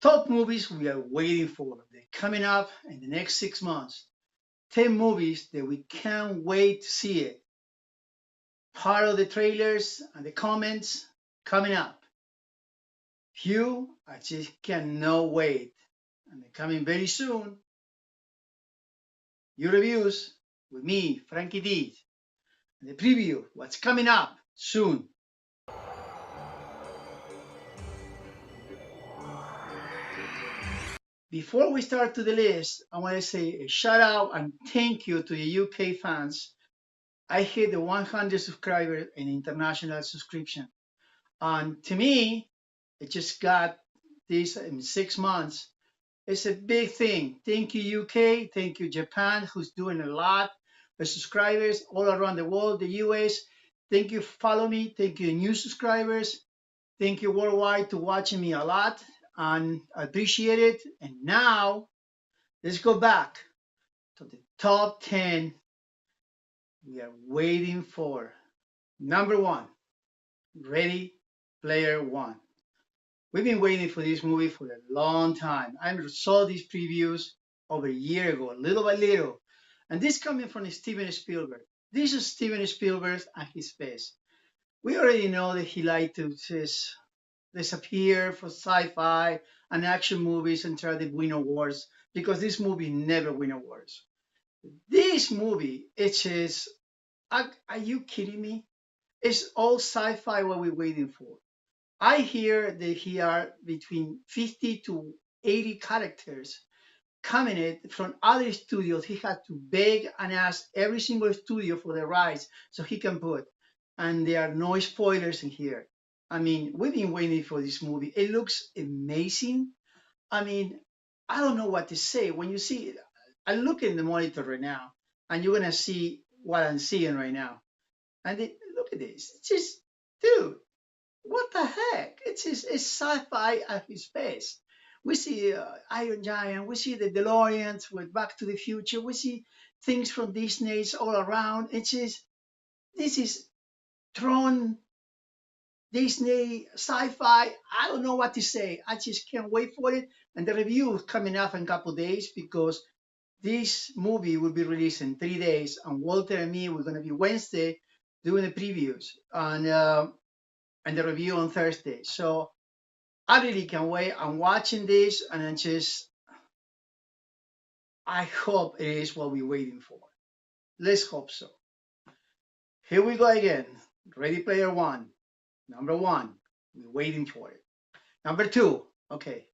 Top movies we are waiting for. They're coming up in the next 6 months. 10 movies that we can't wait to see it. Part of the trailers and the comments coming up. Few I just cannot wait. And they're coming very soon. Your reviews with me, Frankie D. And the preview, what's coming up soon. Before we start to the list, I want to say a shout out and thank you to the UK fans. I hit the 100 subscribers in international subscription. And to me, it just got this in 6 months. It's a big thing. Thank you, UK. Thank you, Japan, who's doing a lot. The subscribers all around the world, the US. Thank you, follow me. Thank you, new subscribers. Thank you worldwide to watching me a lot. And I appreciate it. And now let's go back to the top 10 we are waiting for. Number one, Ready Player One. We've been waiting for this movie for a long time. I saw these previews over a year ago, little by little. And this coming from Steven Spielberg. This is Steven Spielberg at his best. We already know that he liked to just disappear for sci-fi and action movies and try to win awards because this movie never win awards. This movie, it is, are you kidding me? It's all sci-fi what we're waiting for. I hear that he are between 50 to 80 characters coming in from other studios. He had to beg and ask every single studio for the rights so he can put. And there are no spoilers in here. I mean, we've been waiting for this movie. It looks amazing. I mean, I don't know what to say. When you see it, I look in the monitor right now, and you're gonna see what I'm seeing right now. And look at this. It's just, dude, what the heck? It's sci-fi at its best. We see Iron Giant. We see the DeLoreans with Back to the Future. We see things from Disney's all around. It's just this is Tron, Disney, sci-fi. I don't know what to say. I just can't wait for it. And the review is coming up in a couple of days because this movie will be released in 3 days. And Walter and me, we're going to be Wednesday doing the previews and the review on Thursday. So I really can't wait. I'm watching this and I hope it is what we're waiting for. Let's hope so. Here we go again. Ready Player One. Number one. We're waiting for it. Number two. Okay.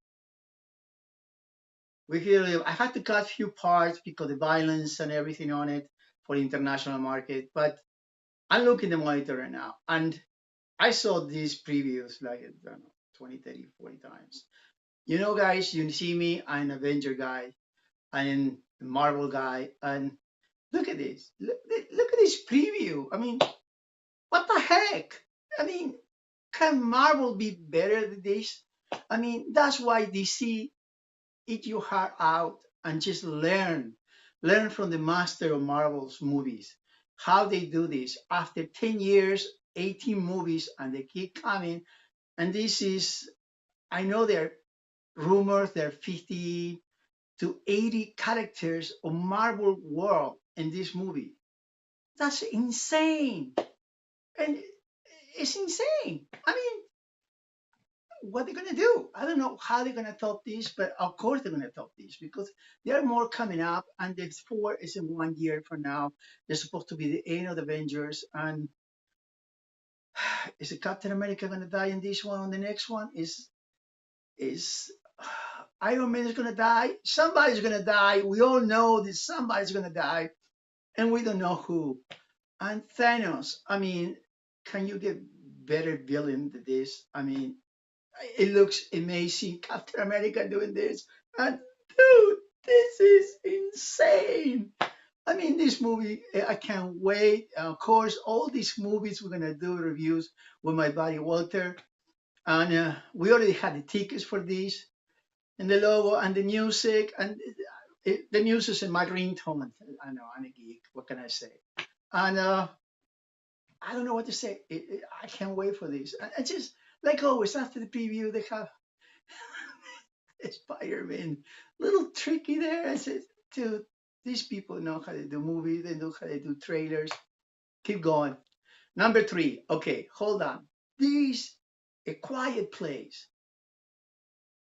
I had to cut a few parts because the violence and everything on it for the international market. But I'm looking at the monitor right now. And I saw these previews like, I don't know, 20, 30, 40 times. You know, guys, you see me, I'm an Avenger guy. I'm a Marvel guy. And look at this. Look at this preview. I mean, what the heck? I mean, can Marvel be better than this? I mean, that's why DC eat your heart out and just learn. Learn from the master of Marvel's movies. How they do this. After 10 years, 18 movies, and they keep coming. And this is, I know there are rumors, there are 50 to 80 characters of Marvel world in this movie. That's insane. And it's insane. I mean, what they're gonna do? I don't know how they're gonna top this, but of course they're gonna top this because there are more coming up, and the four is in 1 year from now. They're supposed to be the end of the Avengers, and is the Captain America gonna die in this one? On the next one is Iron Man is gonna die? Somebody's gonna die. We all know that somebody's gonna die, and we don't know who. And Thanos. I mean, can you get better villain than this? I mean, it looks amazing. Captain America doing this. And dude, this is insane. I mean, this movie, I can't wait. Of course, all these movies, we're going to do reviews with my buddy Walter. And we already had the tickets for this, and the logo, and the music. And the music's in my ringtone. I know, I'm a geek. What can I say? And I don't know what to say. I can't wait for this. I just, like always, after the preview, they have Spider-Man, little tricky there. I said, dude, these people know how to do movies. They know how to do trailers. Keep going. Number three. Okay, hold on. This A Quiet Place.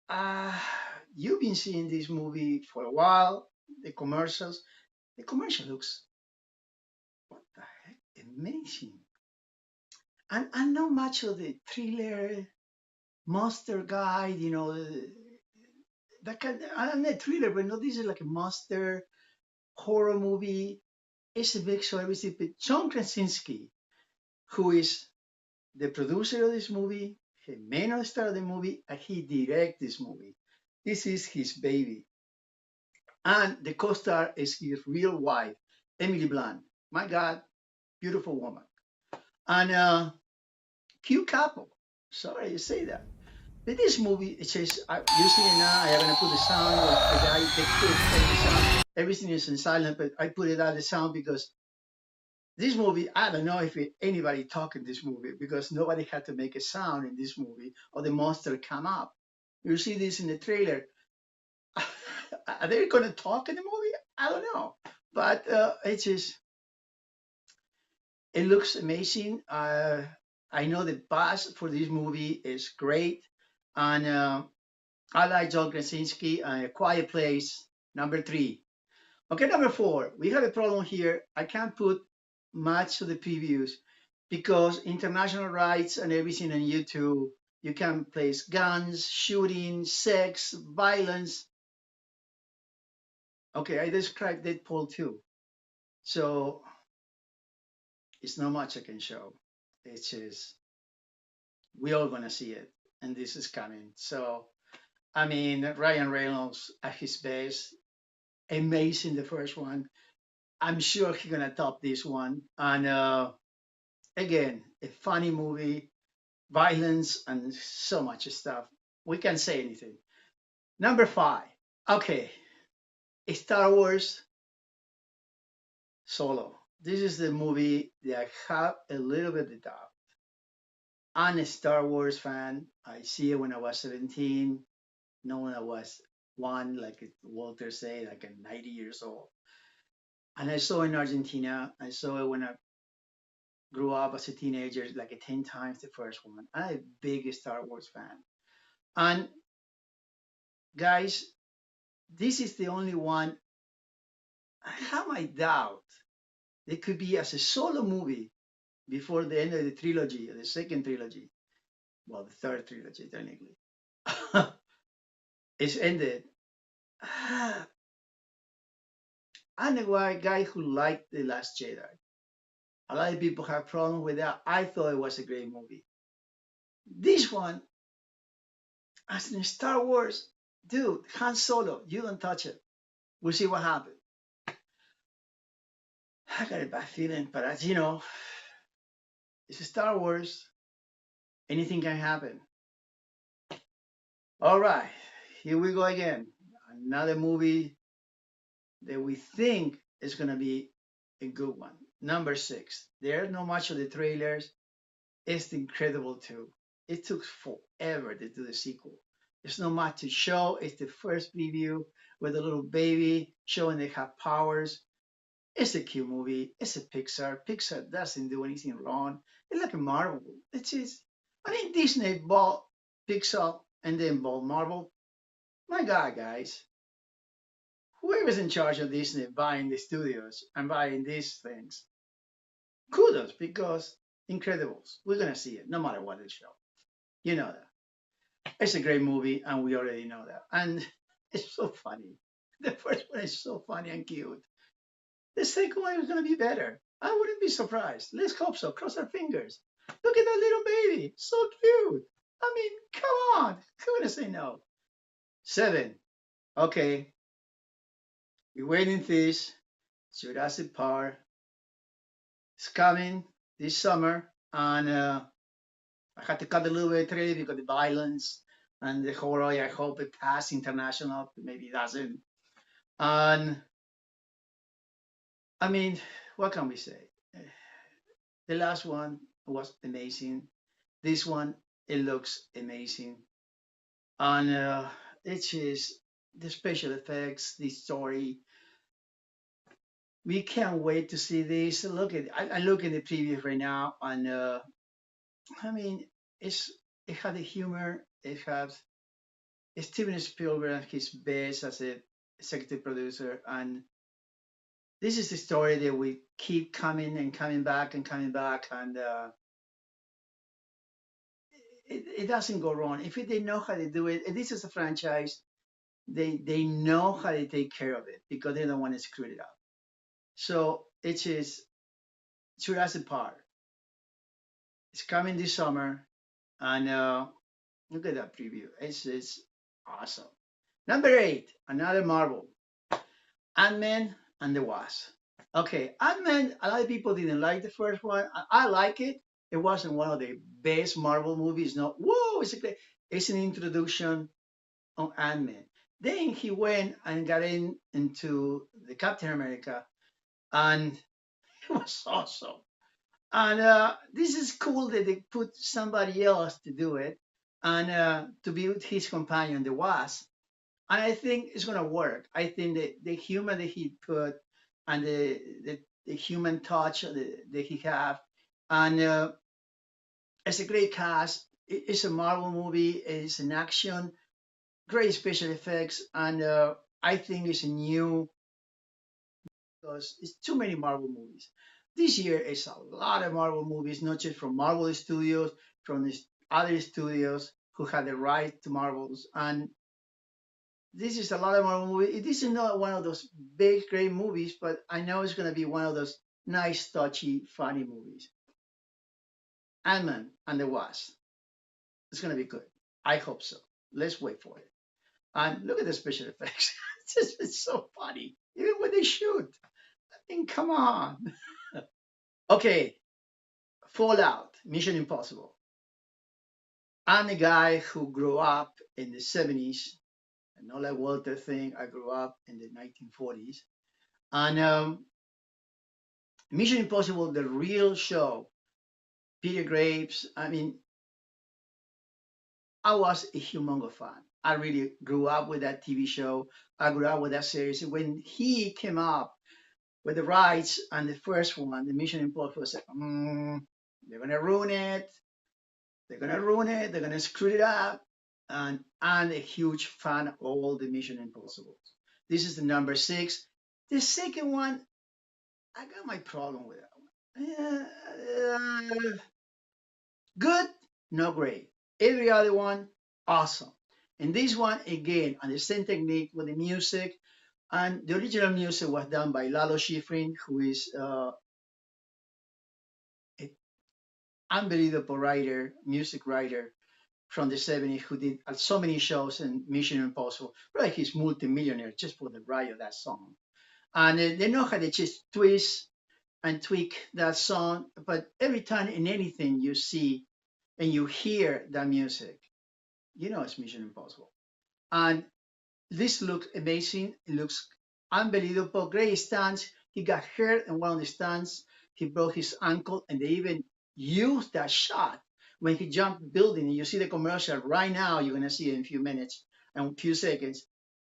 Uh, you've been seeing this movie for a while. The commercials. The commercial looks, what the heck, amazing. And I'm not much of the thriller monster guy, that kind. I'm not thriller, but no, this is like a monster horror movie. It's a big show, everything. But John Krasinski, who is the producer of this movie, he may not star of the movie, and he direct this movie. This is his baby. And the co-star is his real wife, Emily Blunt. My God, beautiful woman. And cute couple. Sorry to say that. But this movie, it says, you see it now, I'm going to put the sound, the kids play the sound. Everything is in silent, but I put it out the sound because this movie, I don't know if anybody talked in this movie because nobody had to make a sound in this movie or the monster come up. You see this in the trailer. Are they going to talk in the movie? I don't know. But it looks amazing. I know the buzz for this movie is great. And I like John Krasinski. A Quiet Place, number three. Okay, number four. We have a problem here. I can't put much of the previews because international rights and everything on YouTube, you can place guns, shooting, sex, violence. Okay, I described Deadpool too. So it's not much I can show. It's just, we all gonna see it, and this is coming. So, I mean, Ryan Reynolds at his best, amazing the first one. I'm sure he's gonna top this one. And again, a funny movie, violence, and so much stuff. We can't say anything. Number five. Okay, Star Wars Solo. This is the movie that I have a little bit of doubt. I'm a Star Wars fan. I see it when I was 17, not when I was one, like Walter said, like 90 years old. And I saw it in Argentina. I saw it when I grew up as a teenager, like 10 times the first one. I'm a big Star Wars fan. And guys, this is the only one I have my doubt. It could be as a solo movie before the end of the trilogy, or the second trilogy. Well, the third trilogy, technically. It's ended. I'm a guy who liked The Last Jedi. A lot of people have problems with that. I thought it was a great movie. This one, as in Star Wars, dude, Han Solo, you don't touch it. We'll see what happens. I got a bad feeling, but as you know, it's Star Wars. Anything can happen. All right, here we go again. Another movie that we think is going to be a good one. Number six. There's not much of the trailers. It's incredible too. It took forever to do the sequel. There's not much to show. It's the first preview with a little baby showing they have powers. It's a cute movie. It's a Pixar. Pixar doesn't do anything wrong. It's like a Marvel. It's just, I mean, Disney bought Pixar and then bought Marvel. My God, guys, whoever's in charge of Disney buying the studios and buying these things, kudos, because Incredibles, we're gonna see it no matter what they show. You know that. It's a great movie, and we already know that. And it's so funny. The first one is so funny and cute. The second one is gonna be better. I wouldn't be surprised. Let's hope so. Cross our fingers. Look at that little baby. So cute. I mean, come on. Who's gonna say no? Seven. Okay. We're waiting for this. Jurassic Park. It's coming this summer, and I had to cut a little bit of trailer because the violence and the horror. I hope it passes international, maybe it doesn't. And I mean, what can we say? The last one was amazing. This one, it looks amazing. And it's just the special effects, the story. We can't wait to see this. Look at I look at the preview right now, and I mean, it's it had the humor. It has Steven Spielberg at his best as a executive producer, and this is the story that we keep coming and coming back and coming back, and it doesn't go wrong if they know how to do it. And this is a franchise; they know how to take care of it because they don't want to screw it up. So it is Jurassic Park. It's coming this summer, and look at that preview. It's awesome. Number 8, another Marvel, Ant-Man and the Wasp. Okay, Ant-Man, a lot of people didn't like the first one. I like it. It wasn't one of the best Marvel movies. No, whoa, it's an introduction on Ant-Man. Then he went and got into the Captain America, and it was awesome. And this is cool that they put somebody else to do it and to be with his companion, the Wasp. And I think it's going to work. I think that the humor that he put and the human touch that he have, and it's a great cast. It's a Marvel movie. It's an action, great special effects, and I think it's a new because it's too many Marvel movies. This year is a lot of Marvel movies, not just from Marvel Studios, from the other studios who had the right to Marvels. And this is a lot of Marvel movies. This is not one of those big, great movies, but I know it's going to be one of those nice, touchy, funny movies. Ant-Man and the Wasp. It's going to be good. I hope so. Let's wait for it. And look at the special effects. It's so funny. Even when they shoot. I mean, come on. Okay, Fallout, Mission Impossible. I'm a guy who grew up in the 70s, and not like Walter thing, I grew up in the 1940s. And Mission Impossible, the real show, Peter Graves, I mean, I was a humongous fan. I really grew up with that TV show. I grew up with that series. When he came up with the rights and the first one, the Mission Impossible, I said, they're going to ruin it. They're gonna ruin it. They're gonna screw it up. And I'm a huge fan of all the Mission Impossibles. This is the number 6. The second one, I got my problem with that one. Good, no great. Every other one, awesome. And this one, again, on the same technique with the music. And the original music was done by Lalo Schifrin, who is an unbelievable writer, music writer from the 70s who did so many shows in Mission Impossible. Like he's multimillionaire just for the right of that song. And they know how to just twist and tweak that song. But every time in anything you see and you hear that music, you know it's Mission Impossible. And this looks amazing. It looks unbelievable. Great stunts. He got hurt in one of the stunts. He broke his ankle, and they even used that shot when he jumped the building. And you see the commercial right now. You're gonna see it in a few minutes and a few seconds.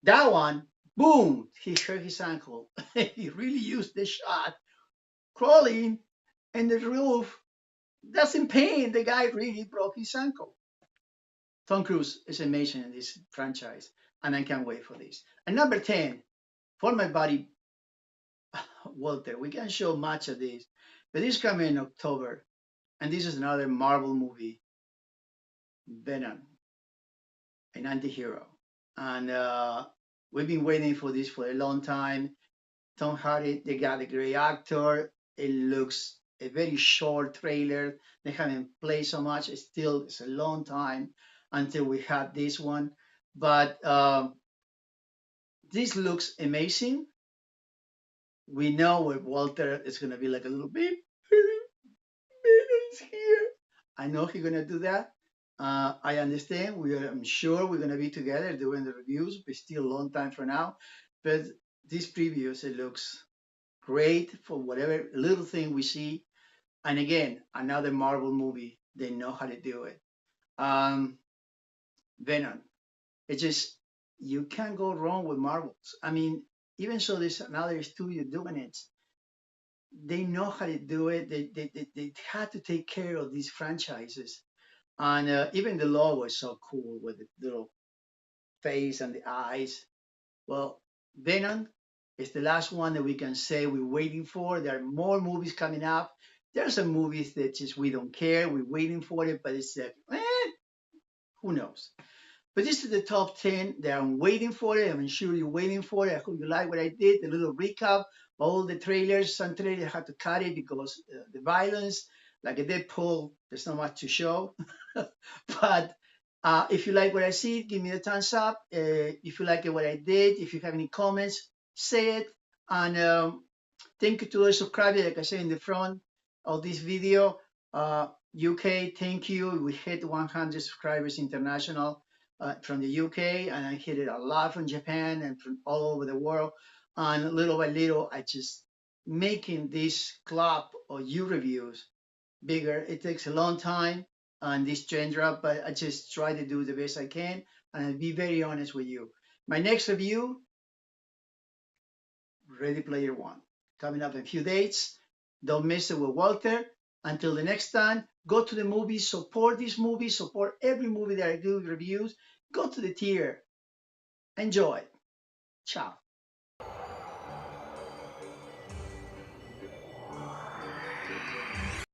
That one, boom, he hurt his ankle. He really used the shot, crawling in the roof. That's in pain. The guy really broke his ankle. Tom Cruise is amazing in this franchise, and I can't wait for this. And number 10, for my buddy Walter, we can't show much of this, but this coming in October, and this is another Marvel movie, Venom, an anti-hero. And we've been waiting for this for a long time. Tom Hardy, they got a great actor. It looks a very short trailer. They haven't played so much. It's a long time until we have this one. But this looks amazing. We know with Walter it's gonna be like a little bit. Is here. I know he's gonna do that. I understand. I'm sure we're gonna be together doing the reviews, but still a long time from now. But this previews, it looks great for whatever little thing we see. And again, another Marvel movie. They know how to do it. Venom. It just you can't go wrong with Marvels. I mean, even so, there's another studio doing it. They know how to do it. They had to take care of these franchises. And even the logo is so cool with the little face and the eyes. Well, Venom is the last one that we can say we're waiting for. There are more movies coming up. There are some movies that just we don't care. We're waiting for it, but it's like, who knows? But this is the top 10 that I'm waiting for it. I'm sure you're waiting for it. I hope you like what I did. A little recap, all the trailers. Some trailers I had to cut it because the violence, like a Deadpool, there's not much to show. But if you like what I see, give me a thumbs up. If you like what I did, if you have any comments, say it. And thank you to the subscribers, like I said in the front of this video. UK, thank you. We hit 100 subscribers international from the UK, and I hit it a lot from Japan and from all over the world. And little by little, I just making this club of you reviews bigger. It takes a long time and this trend drop, but I just try to do the best I can. And I'll be very honest with you. My next review, Ready Player One, coming up in a few days. Don't miss it with Walter. Until the next time, go to the movies, support these movies, support every movie that I do reviews. Go to the theater, enjoy. Ciao.